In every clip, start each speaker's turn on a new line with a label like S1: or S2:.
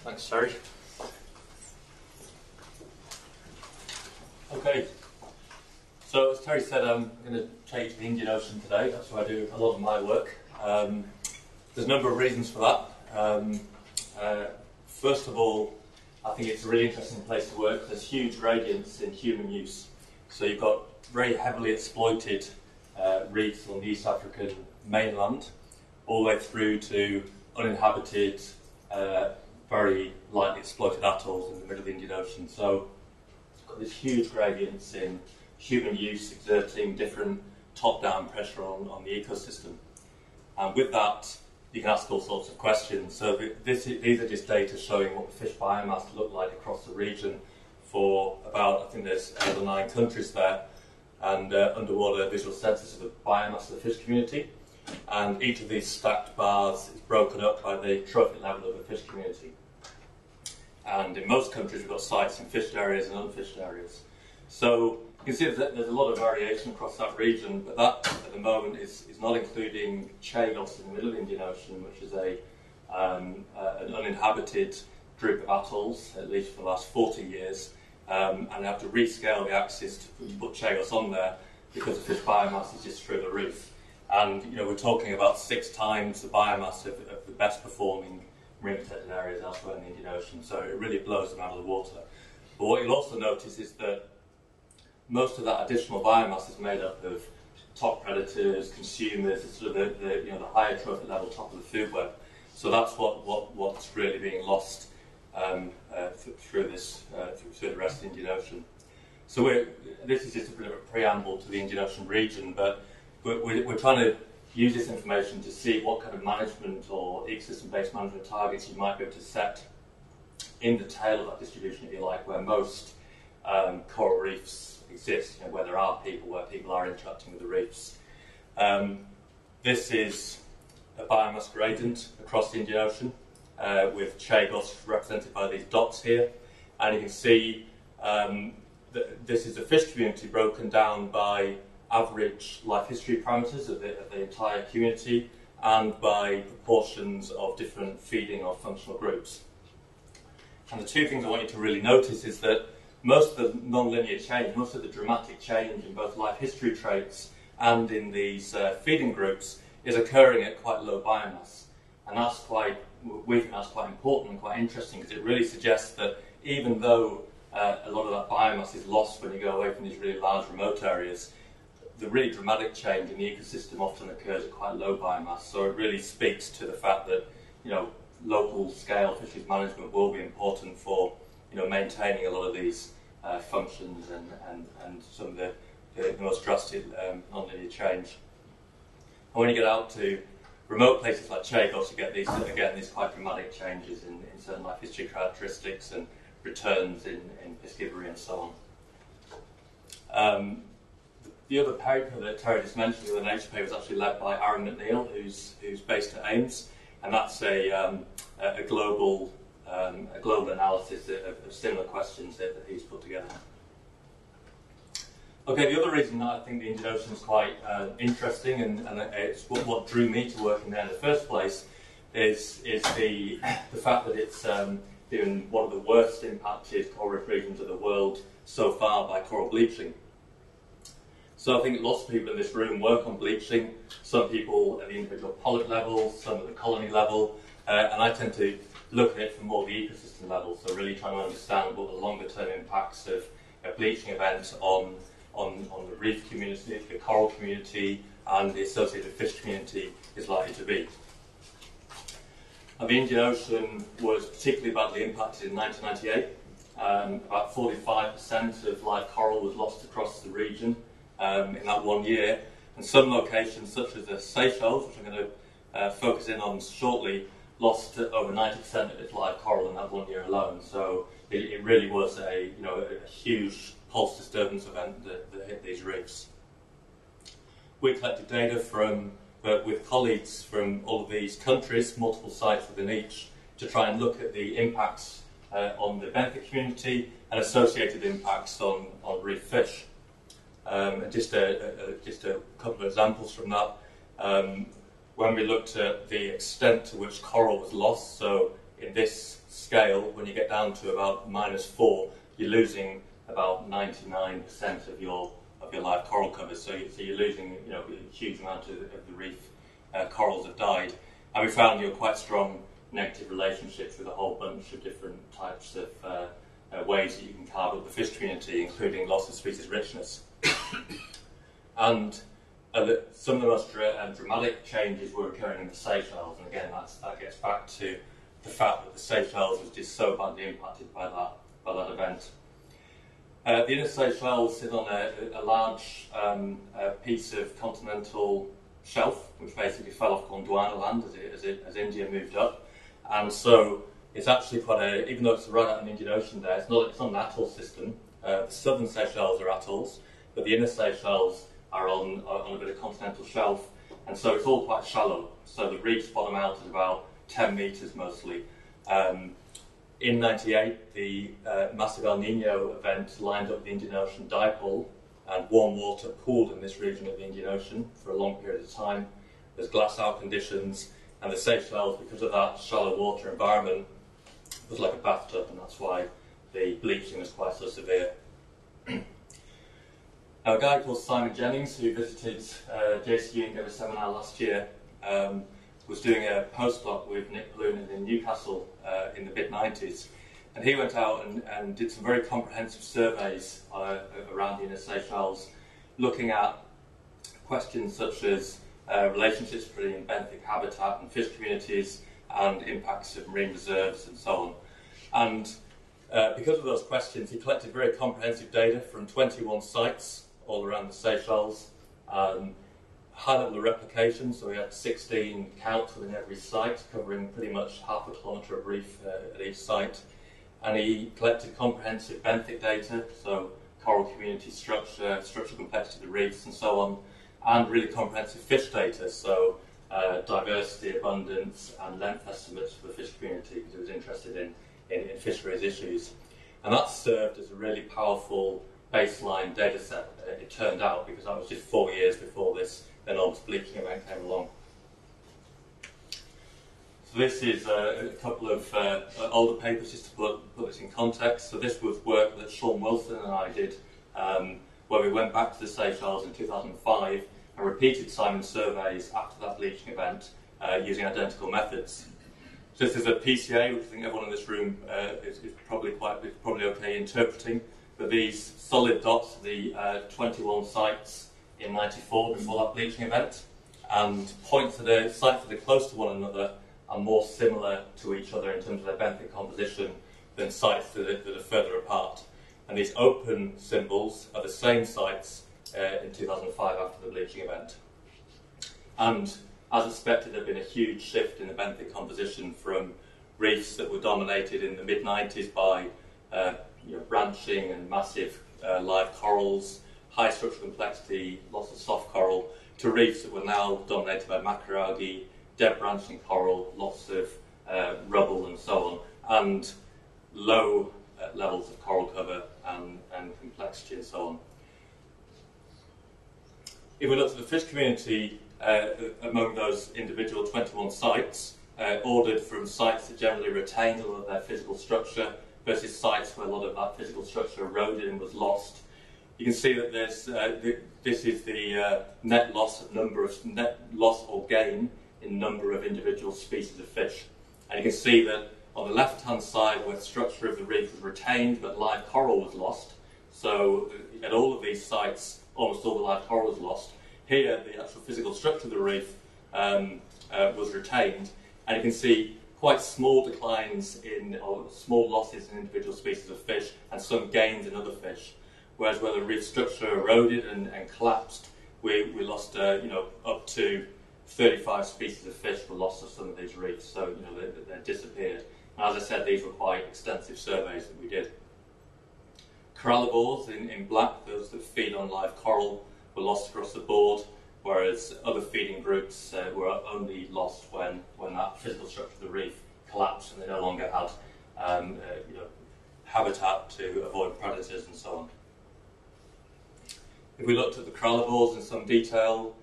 S1: Thanks, Terry. Okay, so as Terry said, I'm going to take you to the Indian Ocean today. That's where I do a lot of my work. There's a number of reasons for that. First of all, I think it's a really interesting place to work. There's huge gradients in human use. So you've got very heavily exploited reefs on the East African mainland, all the way through to uninhabited, very lightly exploited atolls in the middle of the Indian Ocean. So you've got these huge gradients in human use exerting different top-down pressure on the ecosystem. And with that, you can ask all sorts of questions. So these are just data showing what the fish biomass looked like across the region for about, I think there's 8 or 9 countries there, and underwater visual sensors of the biomass of the fish community. And each of these stacked bars is broken up by the trophic level of the fish community. And in most countries, we've got sites in fished areas and unfished areas. So you can see that there's a lot of variation across that region, but that at the moment is not including Chagos in the middle of the Indian Ocean, which is an uninhabited group of atolls, at least for the last 40 years. And they have to rescale the axis to put Chagos on there because the fish biomass is just through the roof. And we're talking about 6 times the biomass of the best performing marine protected areas elsewhere in the Indian Ocean. So it really blows them out of the water. But what you'll also notice is that most of that additional biomass is made up of top predators, consumers, sort of the higher trophic level, top of the food web. So that's what's really being lost through the rest of the Indian Ocean. So this is just a bit of a preamble to the Indian Ocean region, but we're trying to use this information to see what kind of management or ecosystem-based management targets you might be able to set in the tail of that distribution, if you like, where most coral reefs exist, where there are people, where people are interacting with the reefs. This is a biomass gradient across the Indian Ocean, with Chagos represented by these dots here. And you can see that this is a fish community broken down by average life history parameters of the entire community and by proportions of different feeding or functional groups. And the 2 things I want you to really notice is that most of the non-linear change, most of the dramatic change in both life history traits and in these feeding groups is occurring at quite low biomass. And we think that's quite important and quite interesting, because it really suggests that even though a lot of that biomass is lost when you go away from these really large remote areas, the really dramatic change in the ecosystem often occurs at quite low biomass. So it really speaks to the fact that local scale fisheries management will be important for maintaining a lot of these functions and some of the most drastic non-linear change. And when you get out to remote places like Chagos, you get these quite dramatic changes in certain life history characteristics and returns in piscivory and so on. The other paper that Terry just mentioned, the other Nature paper, was actually led by Aaron McNeil, who's based at Ames, and that's a global analysis of similar questions that he's put together. Okay, the other reason that I think the Indian Ocean is quite interesting, and it's what drew me to work in there in the first place, is the fact that it's been one of the worst impacted coral reef regions of the world so far by coral bleaching. So I think lots of people in this room work on bleaching, some people at the individual polyp level, some at the colony level, and I tend to look at it from more the ecosystem level, so really trying to understand what the longer term impacts of a bleaching event on the reef community, the coral community, and the associated fish community is likely to be. And the Indian Ocean was particularly badly impacted in 1998. About 45% of live coral was lost across the region in that 1 year, and some locations such as the Seychelles, which I'm going to focus in on shortly, lost over 90% of its live coral in that 1 year alone. So it really was a huge pulse disturbance event that hit these reefs. We collected data with colleagues from all of these countries, multiple sites within each, to try and look at the impacts on the Benthic community and associated impacts on reef fish. Just a couple of examples from that. When we looked at the extent to which coral was lost, so in this scale, when you get down to about -4, you're losing about 99% of your live coral covers. So you're losing, a huge amount of the reef corals have died. And we found quite strong negative relationships with a whole bunch of different types of ways that you can carve up the fish community, including loss of species richness. And some of the most dramatic changes were occurring in the Seychelles, and again that gets back to the fact that the Seychelles was just so badly impacted by that event. The Indo-Seychelles sit on a large piece of continental shelf, which basically fell off Gondwana land as India moved up, and so it's actually quite even though it's right out in the Indian Ocean there, it's not an atoll system. The southern Seychelles are atolls, but the inner Seychelles are on a bit of continental shelf, and so it's all quite shallow. So the reefs bottom out at about 10 metres mostly. In '98, the massive El Nino event lined up the Indian Ocean dipole, and warm water pooled in this region of the Indian Ocean for a long period of time. There's glass-out conditions, and the Seychelles, because of that shallow water environment, was like a bathtub, and that's why the bleaching was quite so severe. A guy called Simon Jennings, who visited JCU and gave a seminar last year, was doing a postdoc with Nick Balloon in Newcastle in the mid-90s. And he went out and did some very comprehensive surveys around the Inner Seychelles, looking at questions such as relationships between benthic habitat and fish communities and impacts of marine reserves and so on. And because of those questions, he collected very comprehensive data from 21 sites all around the Seychelles. High level of replication, so we had 16 counts within every site, covering pretty much half a kilometre of reef at each site. And he collected comprehensive benthic data, so coral community structure, structural complexity of the reefs and so on, and really comprehensive fish data, so diversity, abundance and length estimates for the fish community, because he was interested in fisheries issues. And that served as a really powerful baseline data set, it turned out, because that was just 4 years before this enormous bleaching event came along. So this is a couple of older papers, just to put this in context. So this was work that Sean Wilson and I did, where we went back to the Seychelles in 2005 and repeated Simon's surveys after that bleaching event using identical methods. So this is a PCA, which I think everyone in this room is probably okay interpreting. But these solid dots are the 21 sites in '94 before that bleaching event, and point to the sites that are close to one another are more similar to each other in terms of their benthic composition than sites that are further apart. And these open symbols are the same sites in 2005 after the bleaching event. And as expected, there had been a huge shift in the benthic composition from reefs that were dominated in the mid-90s by branching and massive live corals, high structural complexity, lots of soft coral, to reefs that were now dominated by macroalgae, dead branching coral, lots of rubble and so on, and low levels of coral cover and complexity and so on. If we look at the fish community among those individual 21 sites, ordered from sites that generally retained a lot of their physical structure versus sites where a lot of that physical structure eroded and was lost, you can see that there's this is the net loss or gain in number of individual species of fish. And you can see that on the left-hand side, where the structure of the reef was retained but live coral was lost, so at all of these sites, almost all the live coral was lost. Here, the actual physical structure of the reef was retained, and you can see quite small declines or small losses in individual species of fish and some gains in other fish. Whereas where the reef structure eroded and collapsed, we lost up to 35 species of fish were lost to some of these reefs, so they disappeared. And as I said, these were quite extensive surveys that we did. Corallivores in black, those that feed on live coral, were lost across the board, whereas other feeding groups were only lost when that physical structure of the reef collapsed and they no longer had habitat to avoid predators and so on. If we looked at the corallivores in some detail,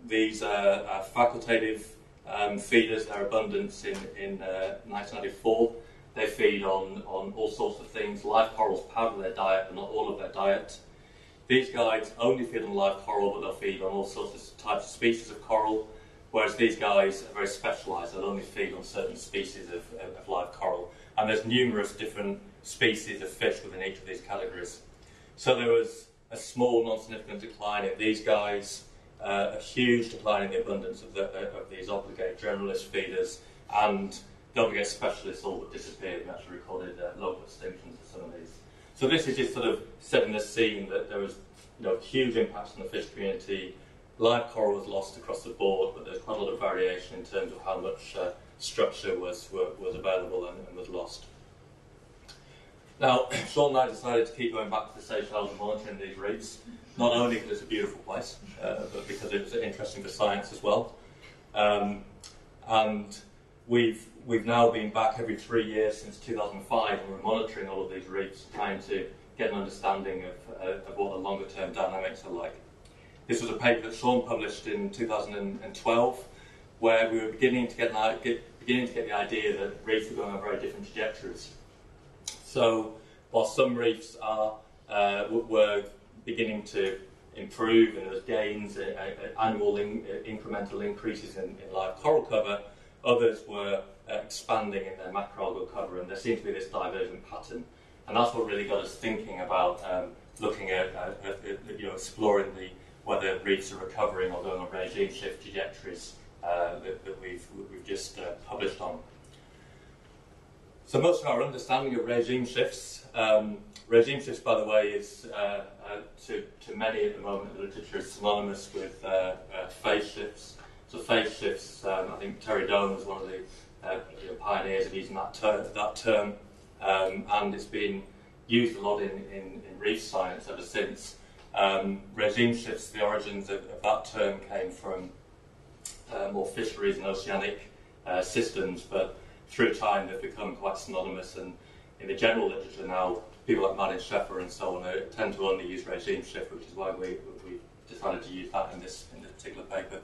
S1: these are facultative feeders, their abundance in 1994. They feed on all sorts of things. Live corals part of their diet, but not all of their diet. These guys only feed on live coral, but they'll feed on all sorts of types of species of coral, whereas these guys are very specialised. They'll only feed on certain species of live coral. And there's numerous different species of fish within each of these categories. So there was a small, non-significant decline in these guys, a huge decline in the abundance of these obligate generalist feeders, and the obligate specialists all but disappeared. We actually recorded local extinctions of some of these. So this is just sort of setting the scene that there was huge impacts on the fish community. Live coral was lost across the board, but there's quite a lot of variation in terms of how much structure was available and was lost. Now, Sean and I decided to keep going back to the Seychelles and monitoring these reefs, not only because it's a beautiful place, but because it was interesting for science as well. And we've now been back every 3 years since 2005, and we're monitoring all of these reefs, trying to get an understanding of what the longer term dynamics are like. This was a paper that Sean published in 2012, where we were beginning to get the idea that reefs were going on very different trajectories. So while some reefs were beginning to improve, and there was gains, annual incremental increases in live coral cover, others were expanding in their macroalgal cover, and there seemed to be this divergent pattern. And that's what really got us thinking about looking at exploring whether reefs are recovering or going on regime shift trajectories that we've just published on. So most of our understanding of regime shifts, by the way, is to many at the moment, the literature is synonymous with phase shifts. So phase shifts, I think Terry Doan was one of the pioneers of using that term, and it's been used a lot in reef science ever since. Regime shifts, the origins of that term came from more fisheries and oceanic systems, but through time they've become quite synonymous, and in the general literature now, people like Martin Scheffer and so on tend to only use regime shift, which is why we decided to use that in this particular paper.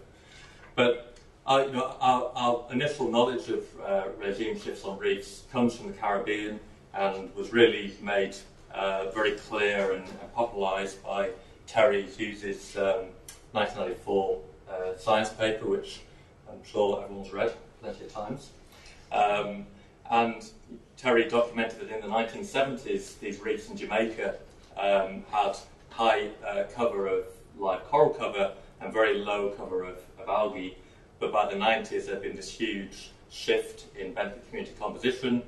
S1: But our initial knowledge of regime shifts on reefs comes from the Caribbean, and was really made very clear and popularised by Terry Hughes' 1994 science paper, which I'm sure everyone's read plenty of times. And Terry documented that in the 1970s, these reefs in Jamaica had high cover of live coral cover and very low cover of algae. But by the 90s, there had been this huge shift in benthic community composition,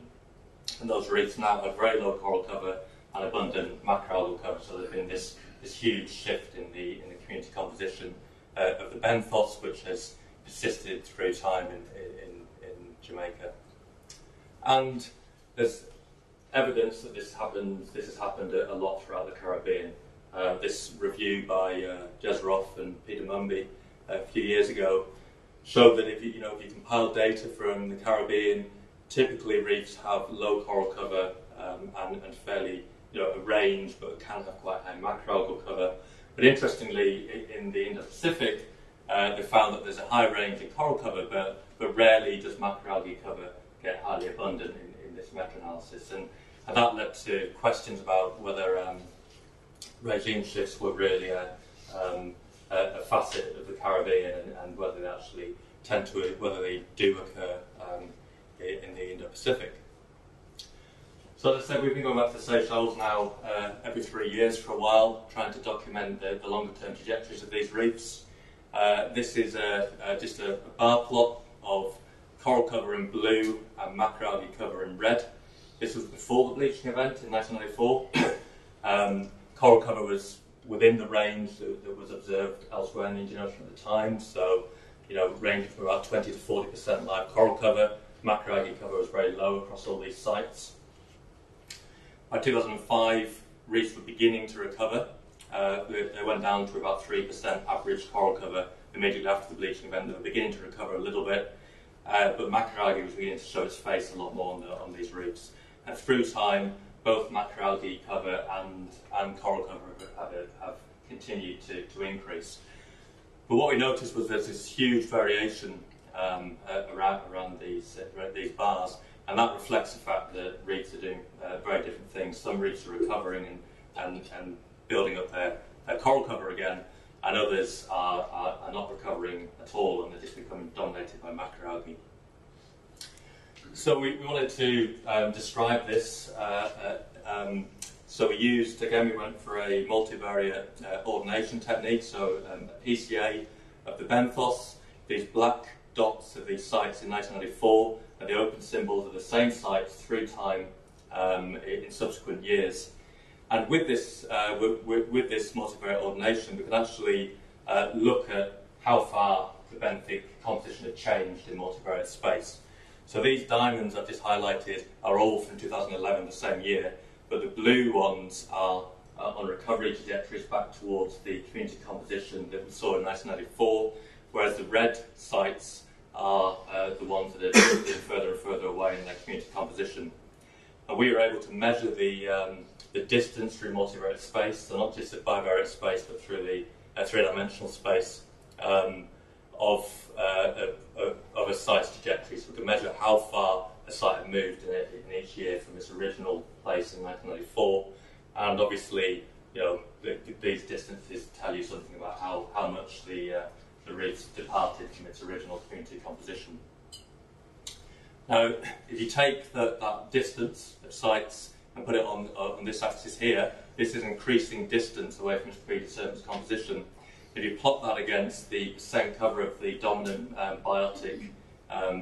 S1: and those reefs now have very low coral cover and abundant macroalgal cover. So there's been this huge shift in the community composition of the benthos, which has persisted through time in Jamaica. And there's evidence that this has happened a lot throughout the Caribbean. This review by Jezroff and Peter Mumby a few years ago showed that if you compile data from the Caribbean, typically reefs have low coral cover and fairly a range, but can have quite high macroalgal cover. But interestingly, in the Indo-Pacific, they found that there's a high range in coral cover, but rarely does macroalgae cover get highly abundant in this meta-analysis. And that led to questions about whether regime shifts were really a facet of the Caribbean, and whether they actually whether they do occur in the Indo-Pacific. So as I said, we've been going back to the Seychelles now every 3 years for a while, trying to document the longer-term trajectories of these reefs. This is just a bar plot of coral cover in blue and macroalgae cover in red. This was before the bleaching event in 1994. Coral cover was within the range that was observed elsewhere in the Indian Ocean at the time, so ranging from about 20 to 40% live coral cover. Macroalgae cover was very low across all these sites. By 2005, reefs were beginning to recover. They went down to about 3% average coral cover immediately after the bleaching event. They were beginning to recover a little bit, but macroalgae was beginning to show its face a lot more on these reefs. And through time, both macroalgae cover and coral cover have continued to increase. But what we noticed was there's this huge variation around these bars, and that reflects the fact that reefs are doing very different things. Some reefs are recovering and building up their coral cover again, and others are not recovering at all, and they're just becoming dominated by macroalgae. So we wanted to describe this. So we went for a multivariate ordination technique, so a PCA of the benthos. These black dots of these sites in 1994 are the open symbols of the same sites through time in subsequent years. And with this multivariate ordination, we can actually look at how far the benthic composition had changed in multivariate space. So these diamonds I've just highlighted are all from 2011, the same year, but the blue ones are on recovery trajectories back towards the community composition that we saw in 1994, whereas the red sites are the ones that are drifting further and further away in their community composition. And we were able to measure the distance through multivariate space, so not just the bivariate space, but through the three-dimensional space of a site's trajectory. So we can measure how far a site had moved in each year from its original place in 1994, and obviously, these distances tell you something about how much the reefs departed from its original community composition. Now, if you take that distance of sites and put it on this axis here, this is increasing distance away from its pre-disturbance composition. If you plot that against the percent cover of the dominant biotic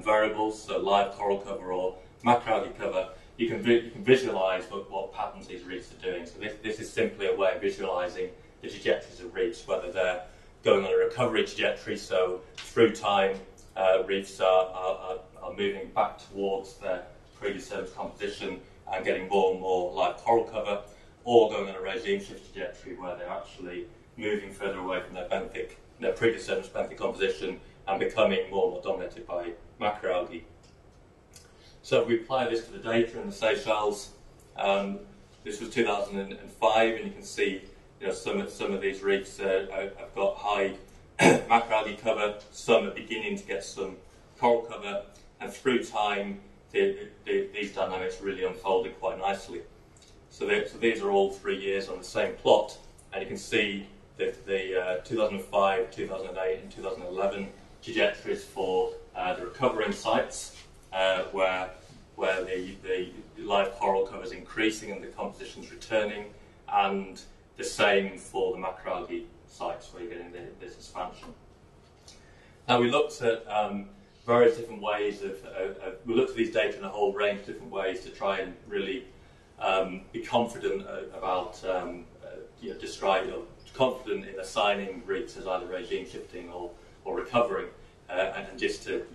S1: variables, so live coral cover or macroalgae cover, you can visualise what patterns these reefs are doing. So this is simply a way of visualising the trajectories of reefs, whether they're going on a recovery trajectory, so through time reefs are moving back towards their pre-disturbance composition and getting more and more live coral cover, or going on a regime shift trajectory where they're actually moving further away from their pre-disturbance benthic composition and becoming more and more dominated by macroalgae. So if we apply this to the data in the Seychelles, this was 2005, and you can see some of these reefs have got high macroalgae cover, some are beginning to get some coral cover, and through time these dynamics really unfolded quite nicely. So these are all 3 years on the same plot, and you can see that the 2005, 2008 and 2011 trajectories for the recovering sites where the live coral cover is increasing and the composition is returning, and the same for the macroalgae sites where you're getting this expansion. Now we looked at various different ways we looked at these data in a whole range of different ways to try and really be confident about confident in assigning reefs as either regime shifting or recovering, and just to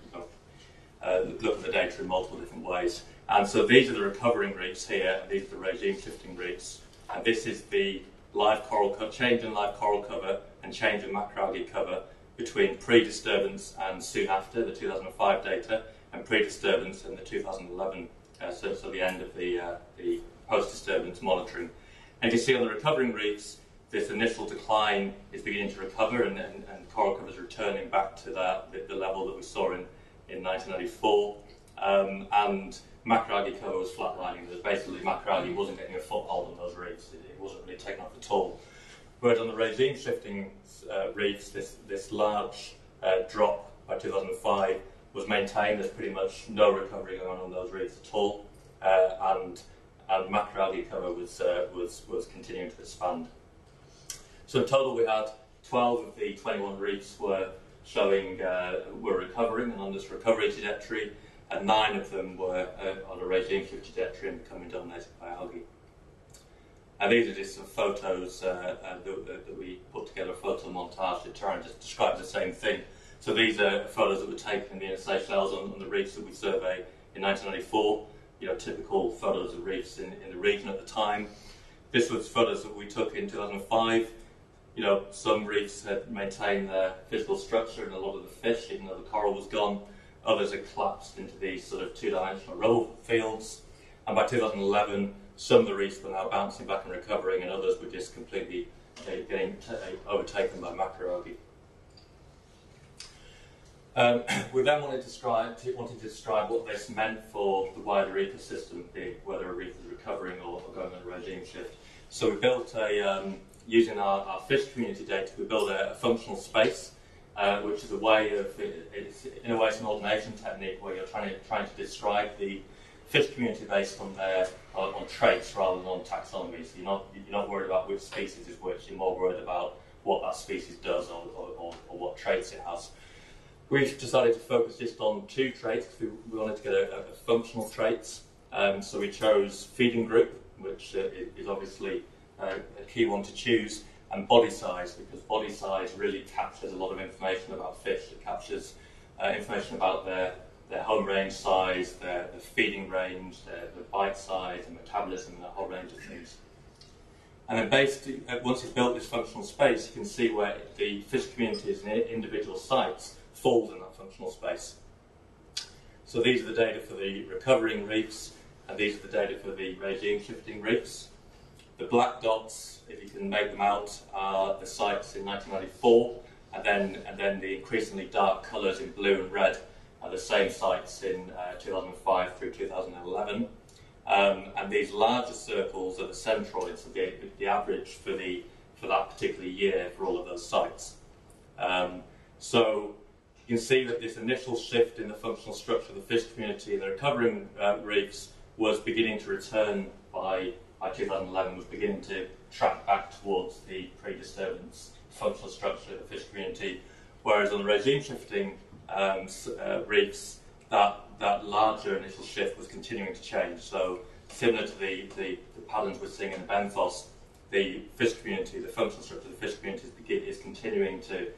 S1: look at the data in multiple different ways. And so these are the recovering reefs here, and these are the regime shifting reefs, and this is the live coral cover, change in live coral cover and change in macroalgae cover between pre-disturbance and soon after, the 2005 data, and pre-disturbance and the 2011, so the end of the post-disturbance monitoring. And you see on the recovering reefs, this initial decline is beginning to recover, and coral cover is returning back to the level that we saw in 1994, and macroalgae cover was flatlining. Basically, macroalgae wasn't getting a foothold on those reefs. It wasn't really taking off at all. Whereas on the regime shifting reefs, this large drop by 2005 was maintained. There's pretty much no recovery going on those reefs at all, and macroalgae cover was continuing to expand. So in total, we had 12 of the 21 reefs were recovering and on this recovery trajectory, and 9 of them were on a regime shift trajectory and becoming dominated by algae. And these are just some photos that we put together, a photo montage to try and just describe the same thing. So these are photos that were taken in the Inner Seychelles on the reefs that we surveyed in 1994. Typical photos of reefs in the region at the time. This was photos that we took in 2005. Some reefs had maintained their physical structure and a lot of the fish, even though the coral was gone. Others had collapsed into these sort of two-dimensional roll fields. And by 2011, some of the reefs were now bouncing back and recovering, and others were just completely getting overtaken by macroalgae. We then wanted to describe what this meant for the wider ecosystem, whether a reef is recovering or going on a regime shift. So we built using our fish community data, we built a functional space, which is a way of, in a way it's an ordination technique where you're trying to describe the fish community based on traits rather than on taxonomy. So you're not worried about which species is which, you're more worried about what that species does or what traits it has. We've decided to focus just on two traits because we wanted to get a functional traits. So we chose feeding group, which is obviously a key one to choose, and body size, because body size really captures a lot of information about fish. It captures information about their home range size, their feeding range, their bite size, and metabolism, and a whole range of things. And then once you've built this functional space, you can see where the fish communities and individual sites falls in that functional space. So these are the data for the recovering reefs, and these are the data for the regime shifting reefs. The black dots, if you can make them out, are the sites in 1994, and then the increasingly dark colours in blue and red are the same sites in 2005 through 2011. And these larger circles are the centroids, so the average for that particular year for all of those sites. So you can see that this initial shift in the functional structure of the fish community in the recovering reefs was beginning to return by 2011, was beginning to track back towards the pre-disturbance functional structure of the fish community, whereas on the regime shifting reefs, that larger initial shift was continuing to change. So similar to the patterns we're seeing in the benthos, the fish community, the functional structure of the fish community is continuing to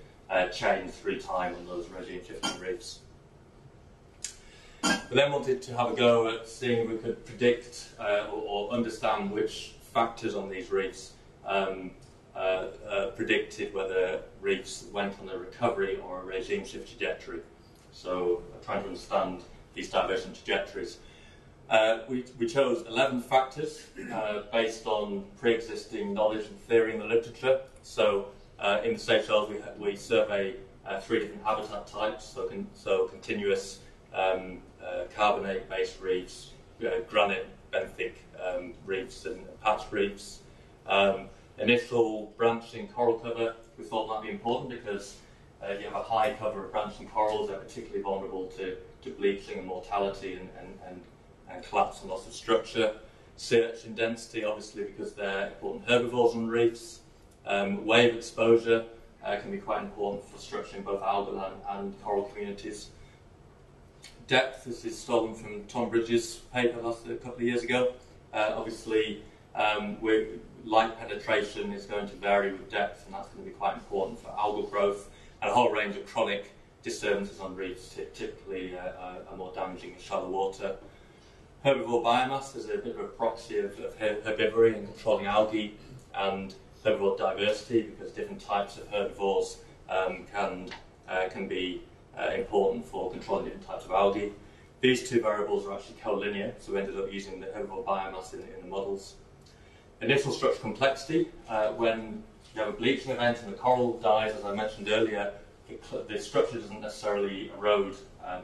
S1: change through time on those regime shifting reefs. We then wanted to have a go at seeing if we could predict or understand which factors on these reefs predicted whether reefs went on a recovery or a regime shift trajectory. So trying to understand these divergent trajectories. We chose 11 factors based on pre-existing knowledge and theory in the literature. So in the Seychelles we survey 3 different habitat types, so continuous carbonate-based reefs, granite, benthic reefs and patch reefs. Initial branching coral cover we thought might be important because you have a high cover of branching corals, they're particularly vulnerable to bleaching and mortality and collapse and loss of structure. Sea urchin density, obviously, because they're important herbivores on reefs. Wave exposure can be quite important for structuring both algal and coral communities. Depth, this is stolen from Tom Bridges' paper a couple of years ago. Obviously, light penetration is going to vary with depth, and that's going to be quite important for algal growth, and a whole range of chronic disturbances on reefs typically are more damaging in shallow water. Herbivore biomass is a bit of a proxy of herbivory and controlling algae, and herbivore diversity, because different types of herbivores can be important for controlling different types of algae. These two variables are actually collinear, so we ended up using the herbivore biomass in the models. Initial structure complexity, when you have a bleaching event and the coral dies, as I mentioned earlier, the structure doesn't necessarily erode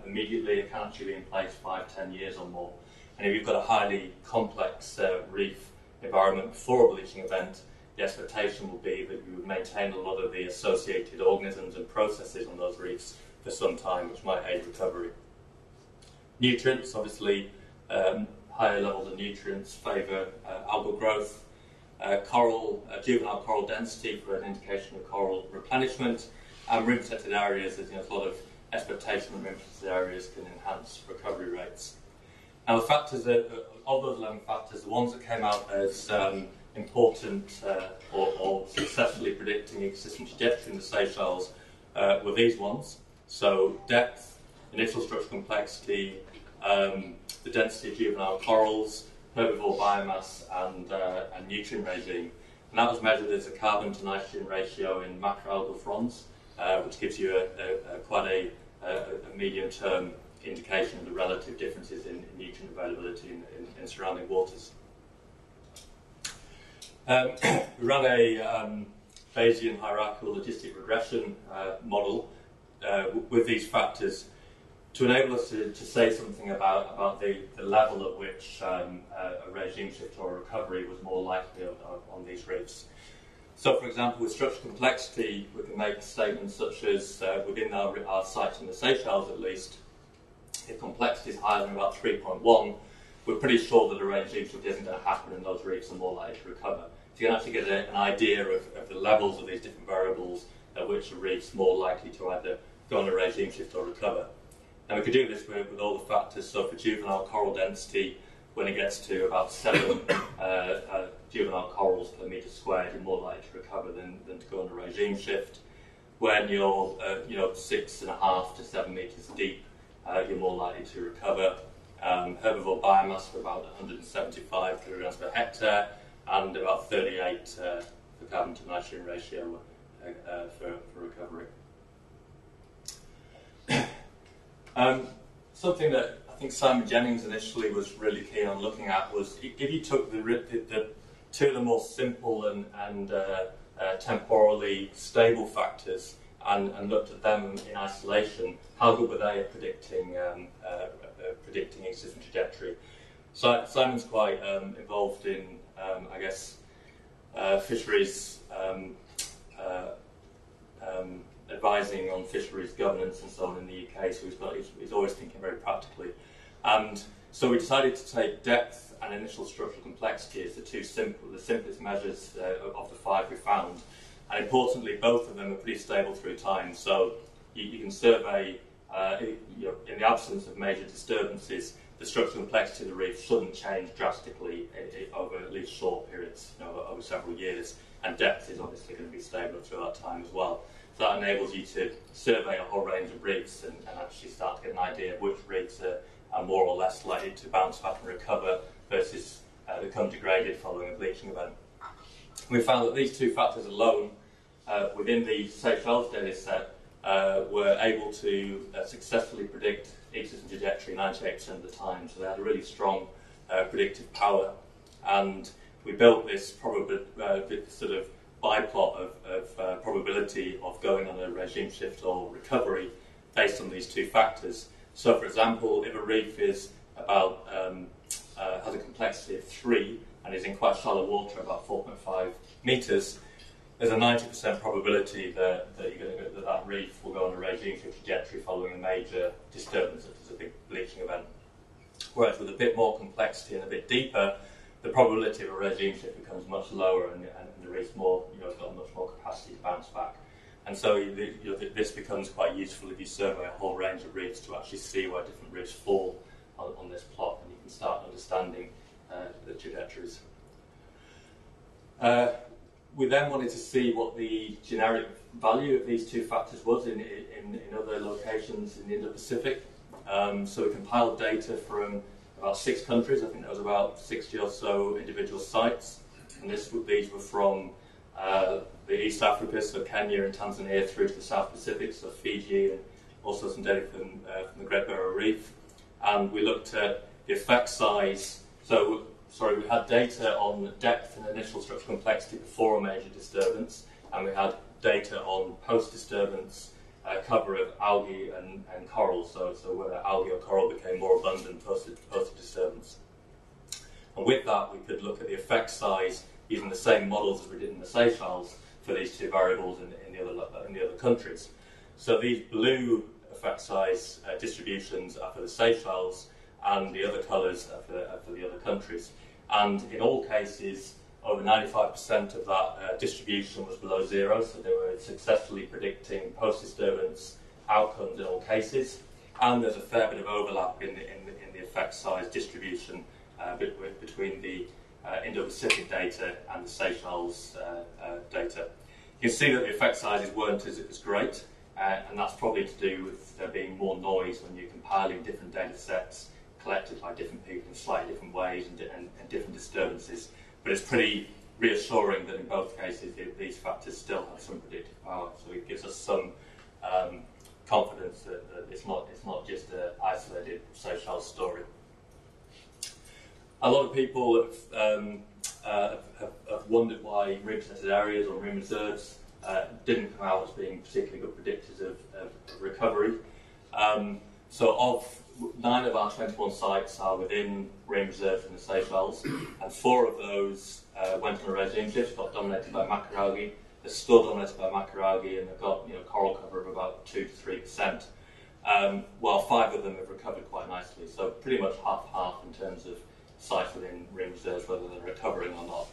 S1: immediately. It can actually be in place 5-10 years or more. And if you've got a highly complex reef environment before a bleaching event, the expectation will be that you would maintain a lot of the associated organisms and processes on those reefs for some time, which might aid recovery. Nutrients, obviously, higher levels of nutrients favour algal growth. Juvenile coral density for an indication of coral replenishment, and rim protected areas. There's a lot of expectation that rim protected areas can enhance recovery rates. Now, the factors of those 11 factors, the ones that came out as important or successfully predicting ecosystem trajectory in the Seychelles were these ones. So depth, initial structural complexity, the density of juvenile corals, herbivore biomass, and nutrient regime. And that was measured as a carbon to nitrogen ratio in macroalgal fronds, which gives you quite a medium-term indication of the relative differences in nutrient availability in surrounding waters. We ran a Bayesian hierarchical logistic regression model with these factors to enable us to say something about the level at which a regime shift or a recovery was more likely on these reefs. So, for example, with structural complexity, we can make statements such as within our sites in the Seychelles, at least, if complexity is higher than about 3.1, we're pretty sure that a regime shift isn't going to happen and those reefs are more likely to recover. So you can actually get an idea of the levels of these different variables at which a reef's more likely to either go on a regime shift or recover. And we could do this with all the factors. So for juvenile coral density, when it gets to about 7 juvenile corals per metre squared, you're more likely to recover than to go on a regime shift. When you're 6.5 to 7 metres deep, you're more likely to recover. Herbivore biomass for about 175 kilograms per hectare and about 38 for carbon to nitrogen ratio for recovery. Something that I think Simon Jennings initially was really keen on looking at was if you took the two of the more simple and temporally stable factors and looked at them in isolation, how good were they at predicting existing trajectory? So Simon's quite involved in, fisheries, advising on fisheries governance and so on in the UK, so he's always thinking very practically. And so we decided to take depth and initial structural complexity as the simplest measures of the 5 we found. And importantly, both of them are pretty stable through time. So you can survey, in the absence of major disturbances, the structural complexity of the reef shouldn't change drastically over at least short periods, over several years. And depth is obviously going to be stable through that time as well. So that enables you to survey a whole range of reefs and actually start to get an idea of which reefs are more or less likely to bounce back and recover versus become degraded following a bleaching event. We found that these two factors alone, within the Seychelles data set, were able to successfully predict existing trajectory 98% of the time. So they had a really strong predictive power. And we built this sort of biplot of probability of going on a regime shift or recovery based on these two factors. So, for example, if a reef is about has a complexity of 3 and is in quite shallow water, about 4.5 metres, there's a 90% probability that that reef will go on a regime shift trajectory following a major disturbance, such as a big bleaching event. Whereas with a bit more complexity and a bit deeper, the probability of a regime shift becomes much lower, and the reef's has got much more capacity to bounce back. And so this becomes quite useful if you survey a whole range of reefs to actually see where different reefs fall on this plot, and you can start understanding the trajectories. We then wanted to see what the generic value of these two factors was in other locations in the Indo-Pacific. So we compiled data from about 6 countries. I think there was about 60 or so individual sites, and these were from the East Africa, so Kenya and Tanzania, through to the South Pacific, so Fiji, and also some data from the Great Barrier Reef. And we looked at the effect size. We had data on depth and initial structural complexity before a major disturbance, and we had data on post-disturbance cover of algae and coral, so whether algae or coral became more abundant post-disturbance. And with that, we could look at the effect size using the same models as we did in the Seychelles for these two variables in the other countries. So these blue effect size distributions are for the Seychelles, and the other colours are for the other countries. And in all cases, over 95% of that distribution was below 0, so they were successfully predicting post-disturbance outcomes in all cases. And there's a fair bit of overlap in the effect size distribution between the Indo-Pacific data and the Seychelles data. You can see that the effect sizes weren't as great, and that's probably to do with there being more noise when you're compiling different data sets collected by different people in slightly different ways and different disturbances. But it's pretty reassuring that in both cases these factors still have some predictive power. So it gives us some confidence that it's not just an isolated Seychelles story. A lot of people have wondered why reprotected areas or marine reserves didn't come out as being particularly good predictors of recovery. So of 9 of our 21 sites are within marine reserves in the Seychelles, and 4 of those went on a regime shift, got dominated by macroalgae. They're still dominated by macroalgae, and they've got coral cover of about 2 to 3%. While 5 of them have recovered quite nicely, so pretty much half-half in terms of sites within marine reserves, whether they're recovering or not.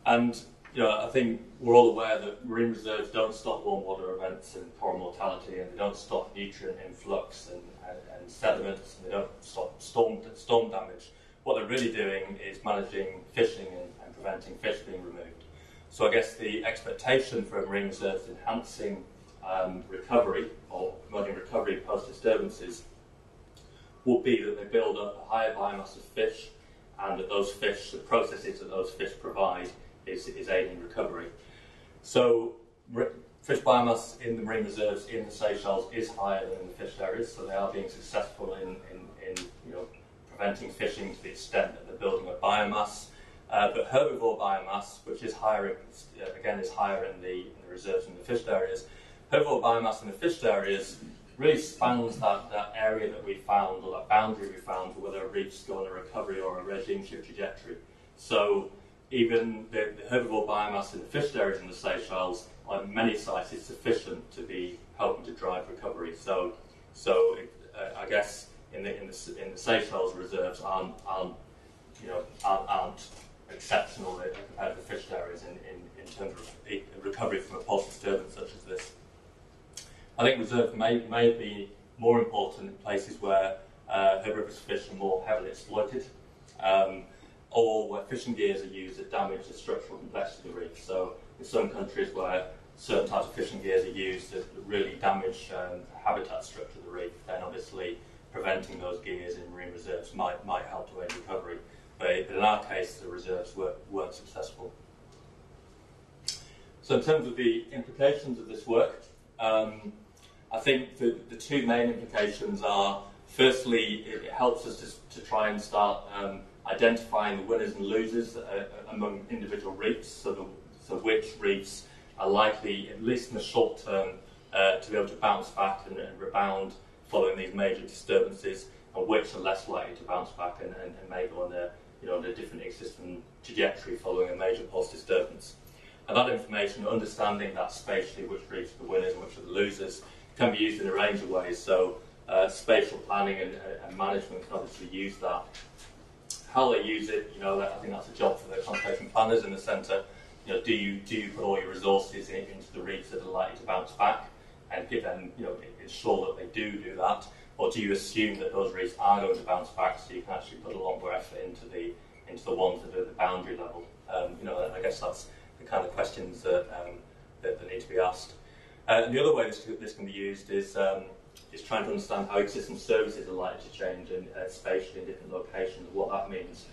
S1: And I think we're all aware that marine reserves don't stop warm water events and coral mortality, and they don't stop nutrient influx and sediments, and they don't stop storm damage. What they're really doing is managing fishing and preventing fish being removed. So I guess the expectation for marine reserves enhancing recovery or promoting recovery post-disturbances would be that they build up a higher biomass of fish, and that those fish, the processes that those fish provide is aiding recovery. So fish biomass in the marine reserves in the Seychelles is higher than in the fished areas, so they are being successful in preventing fishing to the extent that they're building up biomass. But herbivore biomass, which is higher, again, is higher in the reserves than the fished areas. Herbivore biomass in the fished areas really spans that area that we found, or that boundary we found, for whether reefs go on a recovery or a regime shift trajectory. So even the herbivore biomass in the fished areas in the Seychelles, on many sites, is sufficient to be helping to drive recovery. So I guess in the Seychelles reserves aren't exceptional compared to the fished areas in terms of recovery from a post-disturbance such as this. I think reserves may be more important in places where herbivorous fish are more heavily exploited, or where fishing gears are used that damage the structural complexity of the reef. So in some countries where certain types of fishing gears are used that really damage the habitat structure of the reef, then obviously preventing those gears in marine reserves might help to aid recovery. But in our case, the reserves weren't successful. So in terms of the implications of this work, I think the 2 main implications are, firstly, it helps us to try and start identifying the winners and losers among individual reefs, so which reefs are likely, at least in the short term, to be able to bounce back and rebound following these major disturbances, and which are less likely to bounce back and may go on a different ecosystem trajectory following a major post-disturbance. And that information, understanding that spatially, which reefs are the winners and which are the losers, can be used in a range of ways. So spatial planning and management can obviously use that. How they use it, I think that's a job for the conservation planners in the centre. Do you put all your resources into the reefs that are likely to bounce back, and give them, ensure that they do that, or do you assume that those reefs are going to bounce back, so you can actually put a lot more effort into the ones that are at the boundary level? I guess that's the kind of questions that need to be asked. The other way this can be used is trying to understand how existing services are likely to change and spatially in different locations, what that means.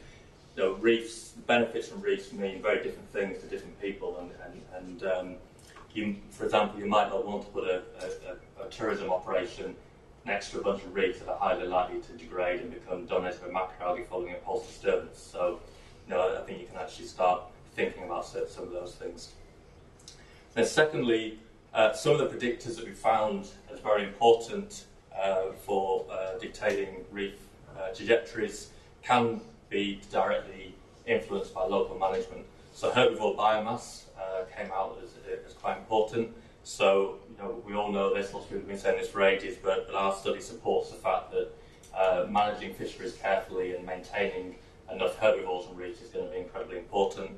S1: Reefs, benefits from reefs mean very different things to different people, and for example, you might not want to put a tourism operation next to a bunch of reefs that are highly likely to degrade and become dominated by macroalgae following a pulse disturbance. So, I think you can actually start thinking about some of those things. And secondly, some of the predictors that we found as very important for dictating reef trajectories can be directly influenced by local management. So herbivore biomass came out as quite important. So we all know this, lots of people have been saying this for ages, but our study supports the fact that managing fisheries carefully and maintaining enough herbivores and reefs is going to be incredibly important.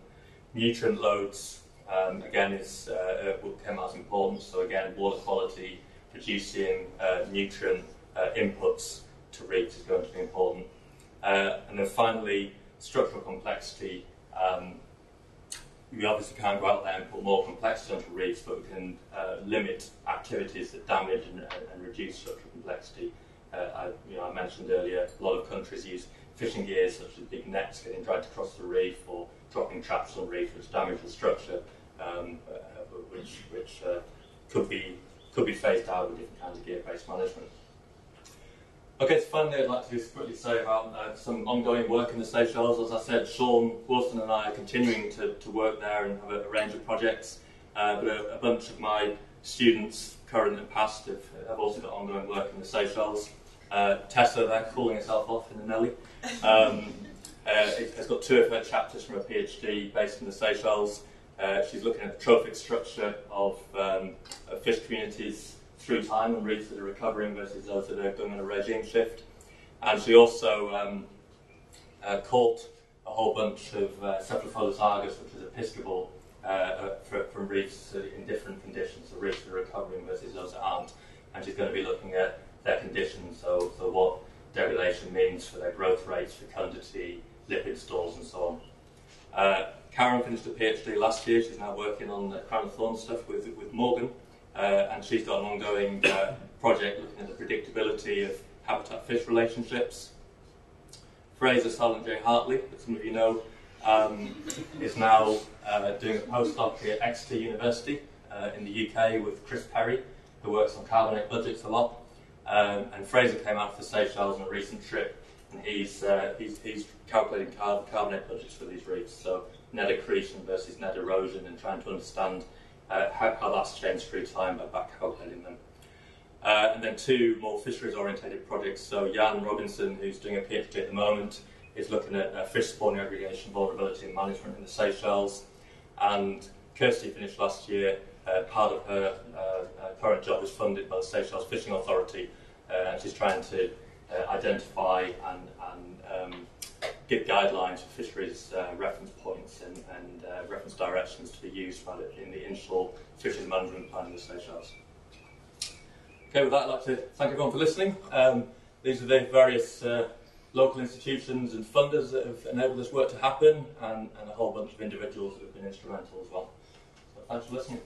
S1: Nutrient loads, again, came out as important. So again, water quality, producing nutrient inputs to reefs is going to be important. And then finally, structural complexity. We obviously can't go out there and put more complexity onto reefs, but we can limit activities that damage and reduce structural complexity. I mentioned earlier, a lot of countries use fishing gears such as big nets getting dragged across the reef, or dropping traps on reef which damage the structure, which could be phased out with different kinds of gear-based management. Okay, so finally I'd like to just quickly say about some ongoing work in the Seychelles. As I said, Sean Wilson and I are continuing to work there and have a range of projects. but a bunch of my students, current and past, have also got ongoing work in the Seychelles. Tessa there, cooling herself off in the Nelly. It's got 2 of her chapters from a PhD based in the Seychelles. She's looking at the trophic structure of fish communities through time and reefs that are recovering versus those that are going on a regime shift. And she also caught a whole bunch of cephalophilus argus, which is a piscable, from reefs in different conditions, so reefs that are recovering versus those that aren't. And she's going to be looking at their conditions, so what degradation means for their growth rates, fecundity, lipid stores, and so on. Karen finished a PhD last year. She's now working on the crown of thorns stuff with Morgan, and she's got an ongoing project looking at the predictability of habitat-fish relationships. Fraser Silent J. Hartley, that some of you know, is now doing a postdoc at Exeter University in the UK with Chris Perry, who works on carbonate budgets a lot. And Fraser came out of the Seychelles on a recent trip, and he's calculating carbonate budgets for these reefs, so net accretion versus net erosion, and trying to understand how that's changed through time by calculating them. And then 2 more fisheries-orientated projects. So Jan Robinson, who's doing a PhD at the moment, is looking at fish spawning aggregation, vulnerability and management in the Seychelles. And Kirsty finished last year. Part of her current job is funded by the Seychelles Fishing Authority, and she's trying to identify and give guidelines for fisheries reference points and reference directions to be used in the inshore fisheries management plan in the Seychelles. Okay, with that, I'd like to thank everyone for listening. These are the various local institutions and funders that have enabled this work to happen, and a whole bunch of individuals that have been instrumental as well. So thanks for listening.